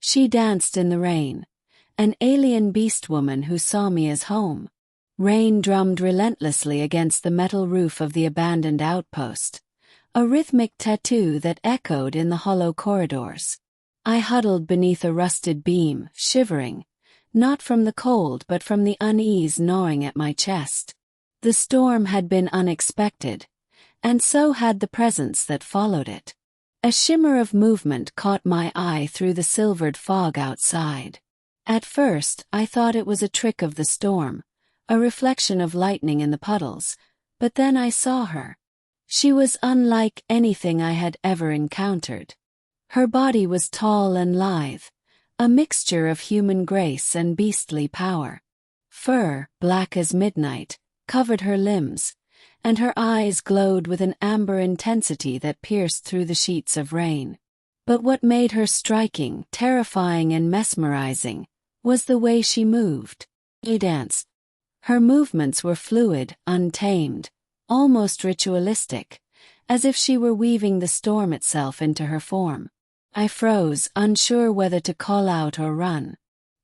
She danced in the rain, an alien beastwoman who saw me as home. Rain drummed relentlessly against the metal roof of the abandoned outpost, a rhythmic tattoo that echoed in the hollow corridors. I huddled beneath a rusted beam, shivering, not from the cold but from the unease gnawing at my chest. The storm had been unexpected, and so had the presence that followed it. A shimmer of movement caught my eye through the silvered fog outside. At first, I thought it was a trick of the storm, a reflection of lightning in the puddles, but then I saw her. She was unlike anything I had ever encountered. Her body was tall and lithe, a mixture of human grace and beastly power. Fur, black as midnight, covered her limbs, and her eyes glowed with an amber intensity that pierced through the sheets of rain. But what made her striking, terrifying and mesmerizing was the way she moved. She danced. Her movements were fluid, untamed, almost ritualistic, as if she were weaving the storm itself into her form. I froze, unsure whether to call out or run.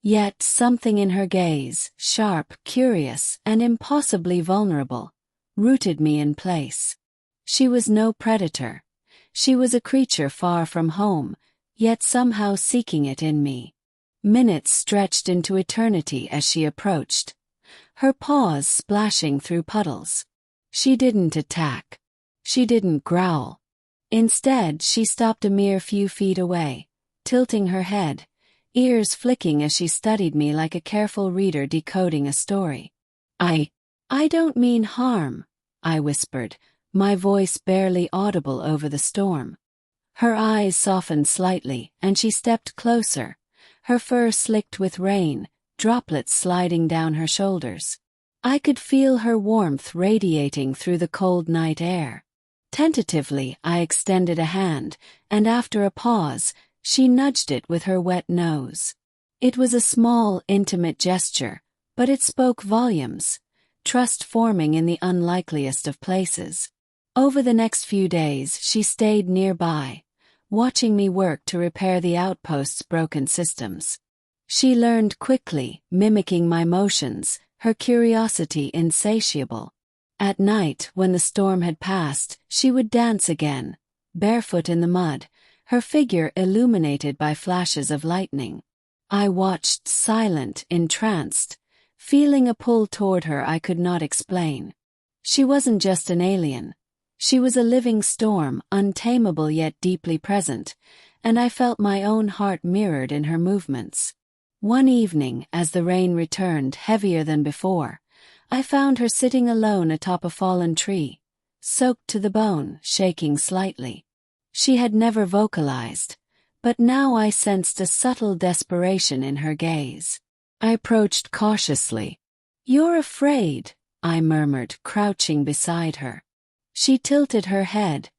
Yet something in her gaze, sharp, curious, and impossibly vulnerable, rooted me in place. She was no predator. She was a creature far from home, yet somehow seeking it in me. Minutes stretched into eternity as she approached, her paws splashing through puddles. She didn't attack. She didn't growl. Instead, she stopped a mere few feet away, tilting her head, ears flicking as she studied me like a careful reader decoding a story. I don't mean harm, I whispered, my voice barely audible over the storm. Her eyes softened slightly, and she stepped closer, her fur slicked with rain, droplets sliding down her shoulders. I could feel her warmth radiating through the cold night air. Tentatively, I extended a hand, and after a pause, she nudged it with her wet nose. It was a small, intimate gesture, but it spoke volumes, trust forming in the unlikeliest of places. Over the next few days, she stayed nearby, watching me work to repair the outpost's broken systems. She learned quickly, mimicking my motions, her curiosity insatiable. At night, when the storm had passed, she would dance again, barefoot in the mud, her figure illuminated by flashes of lightning. I watched, silent, entranced, feeling a pull toward her I could not explain. She wasn't just an alien. She was a living storm, untamable yet deeply present, and I felt my own heart mirrored in her movements. One evening, as the rain returned heavier than before, I found her sitting alone atop a fallen tree, soaked to the bone, shaking slightly. She had never vocalized, but now I sensed a subtle desperation in her gaze. I approached cautiously. "You're afraid," I murmured, crouching beside her. She tilted her head,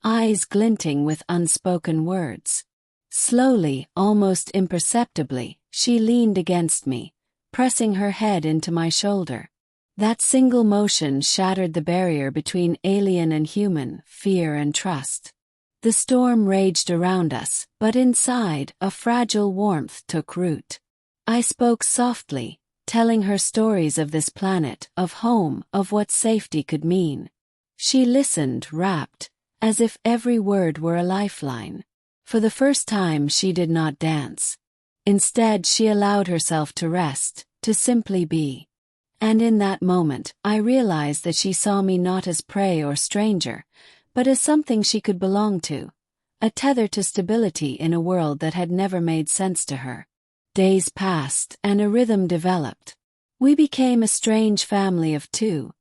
eyes glinting with unspoken words. Slowly, almost imperceptibly, she leaned against me, pressing her head into my shoulder. That single motion shattered the barrier between alien and human, fear and trust. The storm raged around us, but inside, a fragile warmth took root. I spoke softly, telling her stories of this planet, of home, of what safety could mean. She listened, rapt, as if every word were a lifeline. For the first time, she did not dance. Instead, she allowed herself to rest, to simply be. And in that moment, I realized that she saw me not as prey or stranger, but as something she could belong to, a tether to stability in a world that had never made sense to her. Days passed, and a rhythm developed. We became a strange family of two,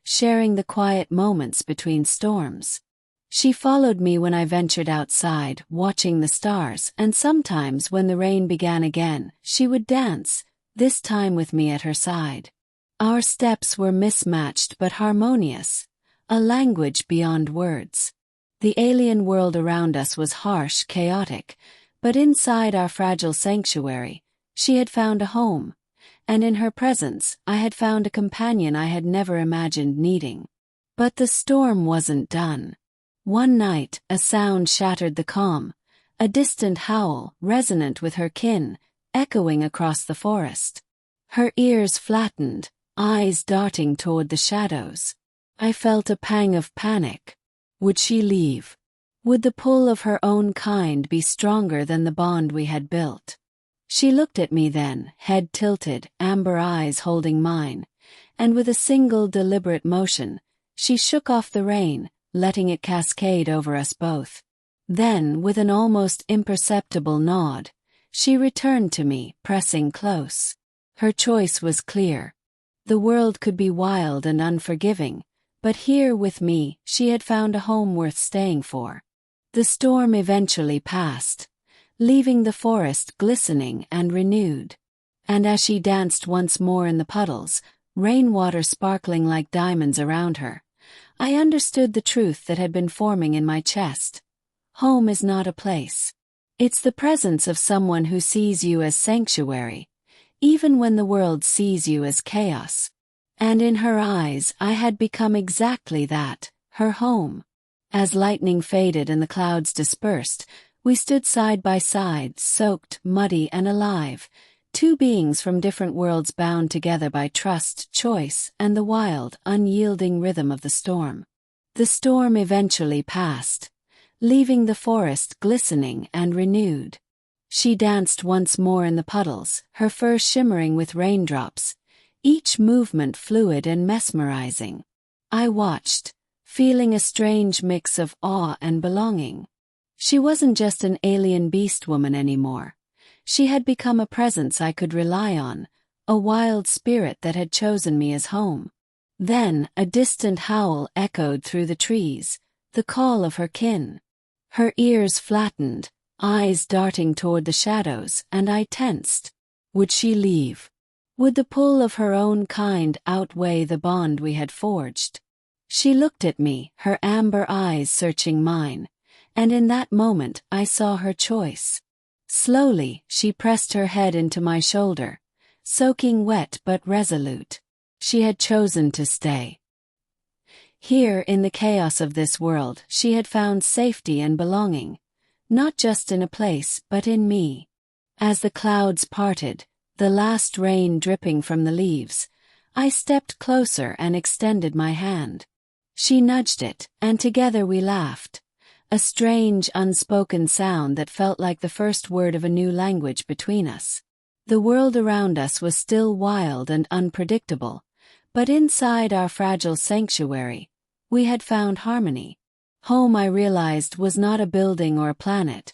sharing the quiet moments between storms. She followed me when I ventured outside, watching the stars, and sometimes when the rain began again, she would dance, this time with me at her side. Our steps were mismatched but harmonious, a language beyond words. The alien world around us was harsh, chaotic, but inside our fragile sanctuary, she had found a home, and in her presence, I had found a companion I had never imagined needing. But the storm wasn't done. One night, a sound shattered the calm, a distant howl, resonant with her kin, echoing across the forest. Her ears flattened, eyes darting toward the shadows. I felt a pang of panic. Would she leave? Would the pull of her own kind be stronger than the bond we had built? She looked at me then, head tilted, amber eyes holding mine, and with a single deliberate motion, she shook off the rain, letting it cascade over us both. Then, with an almost imperceptible nod, she returned to me, pressing close. Her choice was clear. The world could be wild and unforgiving, but here with me, she had found a home worth staying for. The storm eventually passed, leaving the forest glistening and renewed. And as she danced once more in the puddles, rainwater sparkling like diamonds around her, I understood the truth that had been forming in my chest. Home is not a place. It's the presence of someone who sees you as sanctuary, even when the world sees you as chaos. And in her eyes I had become exactly that, her home. As lightning faded and the clouds dispersed, we stood side by side, soaked, muddy, and alive, two beings from different worlds bound together by trust, choice, and the wild, unyielding rhythm of the storm. The storm eventually passed, leaving the forest glistening and renewed. She danced once more in the puddles, her fur shimmering with raindrops, each movement fluid and mesmerizing. I watched, feeling a strange mix of awe and belonging. She wasn't just an alien Beastwoman anymore. She had become a presence I could rely on, a wild spirit that had chosen me as home. Then, a distant howl echoed through the trees, the call of her kin. Her ears flattened, eyes darting toward the shadows, and I tensed. Would she leave? Would the pull of her own kind outweigh the bond we had forged? She looked at me, her amber eyes searching mine, and in that moment I saw her choice. Slowly, she pressed her head into my shoulder, soaking wet but resolute. She had chosen to stay. Here, in the chaos of this world, she had found safety and belonging, not just in a place but in me. As the clouds parted, the last rain dripping from the leaves, I stepped closer and extended my hand. She nudged it, and together we laughed, a strange, unspoken sound that felt like the first word of a new language between us. The world around us was still wild and unpredictable, but inside our fragile sanctuary, we had found harmony. Home, I realized, was not a building or a planet.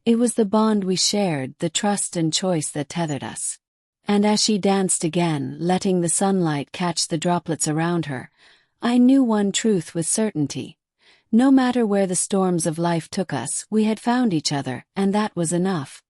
It was the bond we shared, the trust and choice that tethered us. And as she danced again, letting the sunlight catch the droplets around her, I knew one truth with certainty. No matter where the storms of life took us, we had found each other, and that was enough.